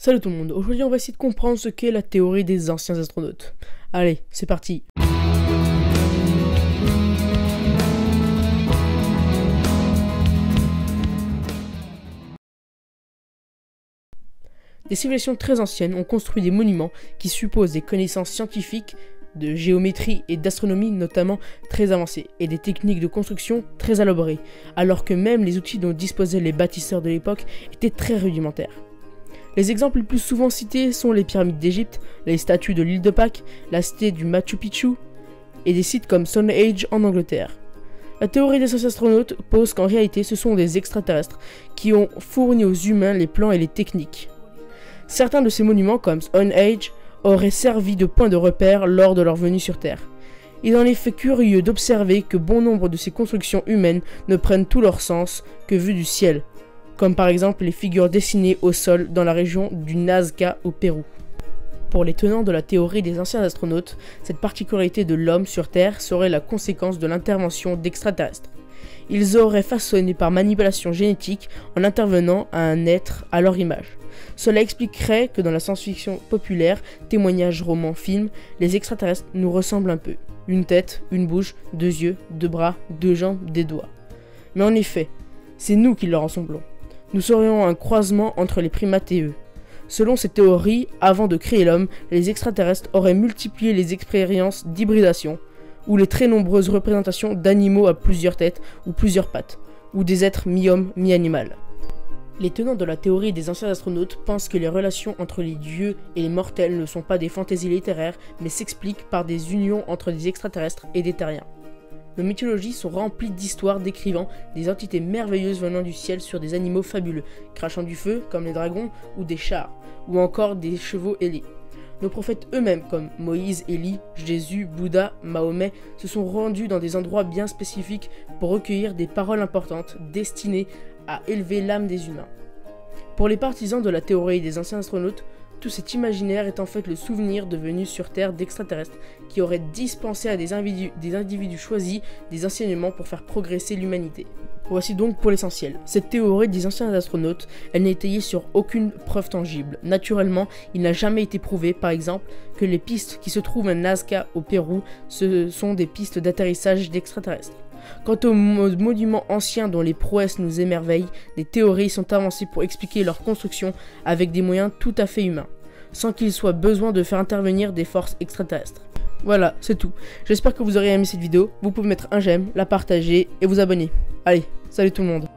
Salut tout le monde, aujourd'hui on va essayer de comprendre ce qu'est la théorie des anciens astronautes. Allez, c'est parti. Des civilisations très anciennes ont construit des monuments qui supposent des connaissances scientifiques, de géométrie et d'astronomie notamment très avancées, et des techniques de construction très élaborées, alors que même les outils dont disposaient les bâtisseurs de l'époque étaient très rudimentaires. Les exemples les plus souvent cités sont les pyramides d'Égypte, les statues de l'île de Pâques, la cité du Machu Picchu, et des sites comme Stonehenge en Angleterre. La théorie des anciens astronautes pose qu'en réalité ce sont des extraterrestres qui ont fourni aux humains les plans et les techniques. Certains de ces monuments, comme Stonehenge, auraient servi de point de repère lors de leur venue sur Terre. Il est en effet curieux d'observer que bon nombre de ces constructions humaines ne prennent tout leur sens que vues du ciel, comme par exemple les figures dessinées au sol dans la région du Nazca au Pérou. Pour les tenants de la théorie des anciens astronautes, cette particularité de l'homme sur Terre serait la conséquence de l'intervention d'extraterrestres. Ils auraient façonné par manipulation génétique en intervenant à un être à leur image. Cela expliquerait que dans la science-fiction populaire, témoignages, romans, films, les extraterrestres nous ressemblent un peu. Une tête, une bouche, deux yeux, deux bras, deux jambes, des doigts. Mais en effet, c'est nous qui leur ressemblons. Nous serions un croisement entre les primates et eux. Selon cette théorie, avant de créer l'homme, les extraterrestres auraient multiplié les expériences d'hybridation, ou les très nombreuses représentations d'animaux à plusieurs têtes ou plusieurs pattes, ou des êtres mi-homme, mi-animal. Les tenants de la théorie des anciens astronautes pensent que les relations entre les dieux et les mortels ne sont pas des fantaisies littéraires, mais s'expliquent par des unions entre des extraterrestres et des terriens. Nos mythologies sont remplies d'histoires décrivant des entités merveilleuses venant du ciel sur des animaux fabuleux, crachant du feu comme les dragons ou des chars, ou encore des chevaux ailés. Nos prophètes eux-mêmes, comme Moïse, Élie, Jésus, Bouddha, Mahomet, se sont rendus dans des endroits bien spécifiques pour recueillir des paroles importantes destinées à élever l'âme des humains. Pour les partisans de la théorie des anciens astronautes, tout cet imaginaire est en fait le souvenir de venues sur Terre d'extraterrestres qui auraient dispensé à des individus choisis des enseignements pour faire progresser l'humanité. Voici donc pour l'essentiel. Cette théorie des anciens astronautes, elle n'est étayée sur aucune preuve tangible. Naturellement, il n'a jamais été prouvé, par exemple, que les pistes qui se trouvent à Nazca au Pérou, ce sont des pistes d'atterrissage d'extraterrestres. Quant aux monuments anciens dont les prouesses nous émerveillent, des théories sont avancées pour expliquer leur construction avec des moyens tout à fait humains, sans qu'il soit besoin de faire intervenir des forces extraterrestres. Voilà, c'est tout. J'espère que vous aurez aimé cette vidéo. Vous pouvez mettre un j'aime, la partager et vous abonner. Allez, salut tout le monde.